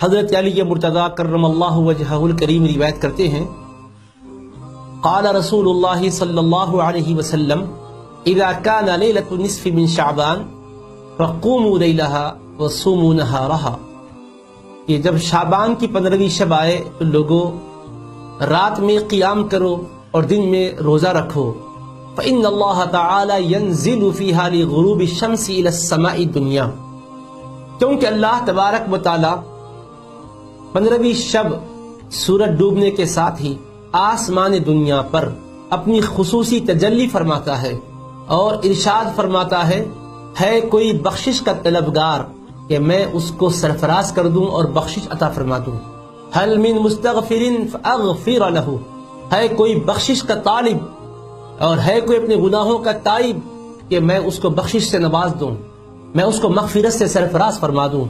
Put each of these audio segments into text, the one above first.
حضرت علی مرتضیٰ کرم اللہ وجہہ الکریم روایت کرتے ہیں، قال رسول اللہ صلی اللہ علیہ وسلم اذا كان لیلۃ النصف من شعبان فقوموا لیلها وصوموا نہارها، کہ جب شعبان کی 15ویں شب آئے تو لوگوں رات میں قیام کرو اور دن میں روزہ رکھو، فإن اللہ تعالی ينزل فيها لغروب الشمس الى السماء الدنیا، کیونکہ اللہ تبارک و تعالی 15ویں شب سورج ڈوبنے کے ساتھ ہی آسمان دنیا پر اپنی خصوصی تجلی فرماتا ہے اور ارشاد فرماتا ہے کوئی بخشش کا طلبگار کہ میں اس کو سرفراز کر دوں اور بخشش عطا فرما دوں، هل من مستغفر فاغفر له، ہے کوئی بخشش کا طالب اور ہے کوئی اپنے گناہوں کا تائب کہ میں اس کو بخشش سے نواز دوں، میں اس کو مغفرت سے سرفراز فرما دوں،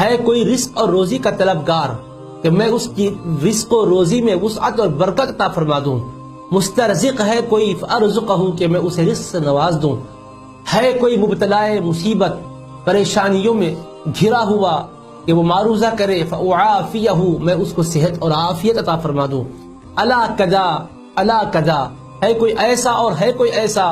ہے کوئی رزق اور روزی کا طلبگار کہ میں اس کی رزق و روزی میں وسعت اور برکت عطا فرما دوں، مسترزق ہے کوئی فارزقہ کہ میں اسے رزق سے نواز دوں، ہے کوئی مبتلا مصیبت پریشانیوں میں گھرا ہوا کہ وہ معروضہ کرے فاعافیہ میں اس کو صحت اور عافیت عطا فرما دوں، الا کذا الا کذا، ہے کوئی ایسا اور ہے کوئی ایسا،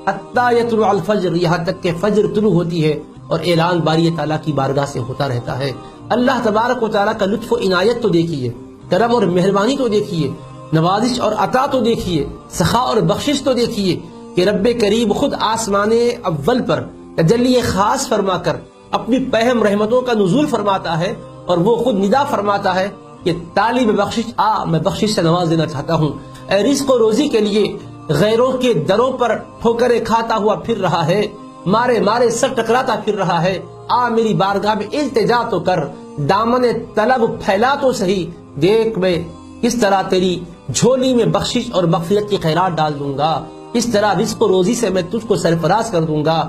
حتی یطلع الفجر، یہاں تک کہ فجر طلوع ہوتی ہے اور اعلان باری تعالیٰ کی بارگاہ سے ہوتا رہتا ہے۔ اللہ تبارک و تعالیٰ کا لطف و عنایت تو دیکھیے، کرم اور مہربانی تو دیکھیے، نوازش اور عطا تو دیکھیے، سخا اور بخشش تو دیکھیے کہ رب کریم خود آسمان اول پر تجلی خاص فرما کر اپنی پہم رحمتوں کا نزول فرماتا ہے اور وہ خود ندا فرماتا ہے کہ طالب بخشش آ، میں بخشش سے نواز دینا چاہتا ہوں۔ اے رزق و روزی کے لیے غیروں کے دروں پر ٹھوکریں کھاتا ہوا پھر رہا ہے، مارے مارے سر ٹکراتا پھر رہا ہے، آ میری بارگاہ میں التجا تو کر، دامن طلب پھیلا تو صحیح، دیکھ میں کس طرح تیری جھولی میں بخشش اور مغفرت کی خیرات ڈال دوں گا، کس طرح رزق و روزی سے میں تجھ کو سرفراز کر دوں گا۔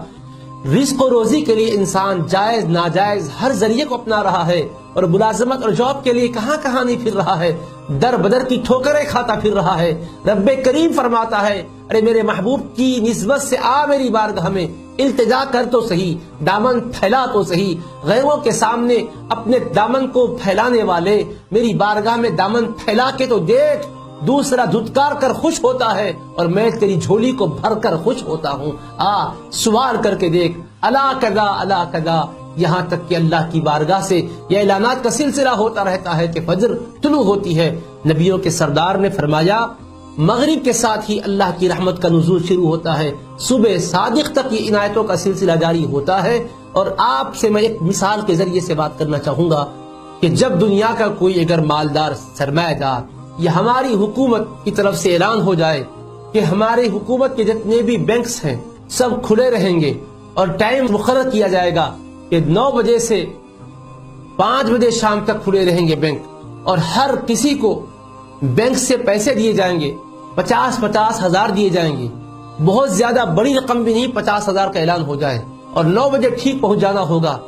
رزق و روزی کے لیے انسان جائز ناجائز ہر ذریعے کو اپنا رہا ہے اور ملازمت اور جاب کے لیے کہاں کہاں نہیں پھر رہا ہے، در بدر کی ٹھوکریں کھاتا پھر رہا ہے۔ رب کریم فرماتا ہے ارے میرے محبوب کی نسبت سے آ میری بارگاہ میں، التجا کر تو صحیح، دامن پھیلا تو صحیح، غیروں کے سامنے اپنے دامن کو پھیلانے والے میری بارگاہ میں دامن پھیلا کے تو دیکھ، دوسرا دھتکار کر خوش ہوتا ہے اور میں تیری جھولی کو بھر کر خوش ہوتا ہوں، آ سوال کر کے دیکھ، الا کذا الا کذا، یہاں تک کہ اللہ کی بارگاہ سے یہ اعلانات کا سلسلہ ہوتا رہتا ہے کہ فجر طلوع ہوتی ہے۔ نبیوں کے سردار نے فرمایا مغرب کے ساتھ ہی اللہ کی رحمت کا نزول شروع ہوتا ہے، صبح صادق تک یہ عنایتوں کا سلسلہ جاری ہوتا ہے۔ اور آپ سے میں ایک مثال کے ذریعے سے بات کرنا چاہوں گا کہ جب دنیا کا کوئی اگر مالدار سرمایہ دار یا ہماری حکومت کی طرف سے اعلان ہو جائے کہ ہماری حکومت کے جتنے بھی بینکس ہیں سب کھلے رہیں گے اور ٹائم مقرر کیا جائے گا کہ 9 بجے سے 5 بجے شام تک کھلے رہیں گے بینک، اور ہر کسی کو بینک سے پیسے دیے جائیں گے، 50-50 ہزار دیے جائیں گے، بہت زیادہ بڑی رقم بھی نہیں، 50 ہزار کا اعلان ہو جائے اور 9 بجے ٹھیک پہنچ جانا ہوگا،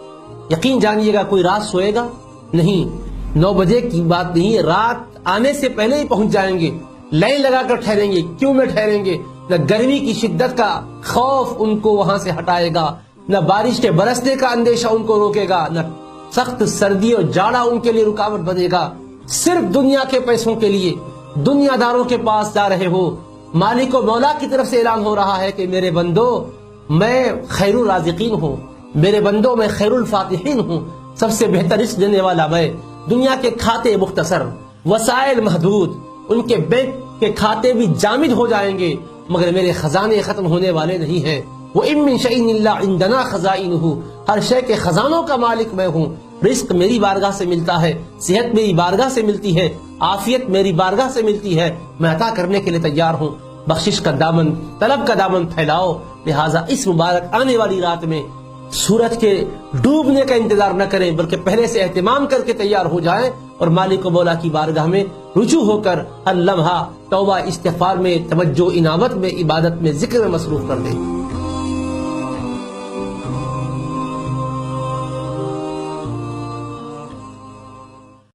یقین جانیے گا کوئی رات سوئے گا نہیں، 9 بجے کی بات نہیں، رات آنے سے پہلے ہی پہنچ جائیں گے، لائن لگا کر ٹھہریں گے، کیوں میں ٹھہریں گے، نہ گرمی کی شدت کا خوف ان کو وہاں سے ہٹائے گا، نہ بارش کے برسنے کا اندیشہ ان کو روکے گا، نہ سخت سردی اور جاڑا ان کے لیے رکاوٹ بنے گا، صرف دنیا کے پیسوں کے لیے دنیا داروں کے پاس جا رہے ہو۔ مالک و مولا کی طرف سے اعلان ہو رہا ہے کہ میرے بندو میں خیر الرازقین ہوں، میرے بندو میں خیر الفاتحین ہوں، سب سے بہتر رزق دینے والا میں۔ دنیا کے کھاتے مختصر، وسائل محدود، ان کے بینک کے کھاتے بھی جامد ہو جائیں گے، مگر میرے خزانے ختم ہونے والے نہیں ہیں۔ وَإِن مِّن شَيْءٍ إِلَّا عِندَنَا خَزَائِنُهُ، ہر شے کے خزانوں کا مالک میں ہوں۔ رزق میری بارگاہ سے ملتا ہے، صحت میری بارگاہ سے ملتی ہے، عافیت میری بارگاہ سے ملتی ہے، میں عطا کرنے کے لیے تیار ہوں۔ بخشش کا دامن، طلب کا دامن پھیلاؤ، لہٰذا اس مبارک آنے والی رات میں سورج کے ڈوبنے کا انتظار نہ کریں بلکہ پہلے سے اہتمام کر کے تیار ہو جائیں اور مالک و مولا کی بارگاہ میں رجوع ہو کر ہر لمحہ توبہ استغفار میں، توجہ انابت میں، عبادت میں، ذکر میں مصروف کر دیں۔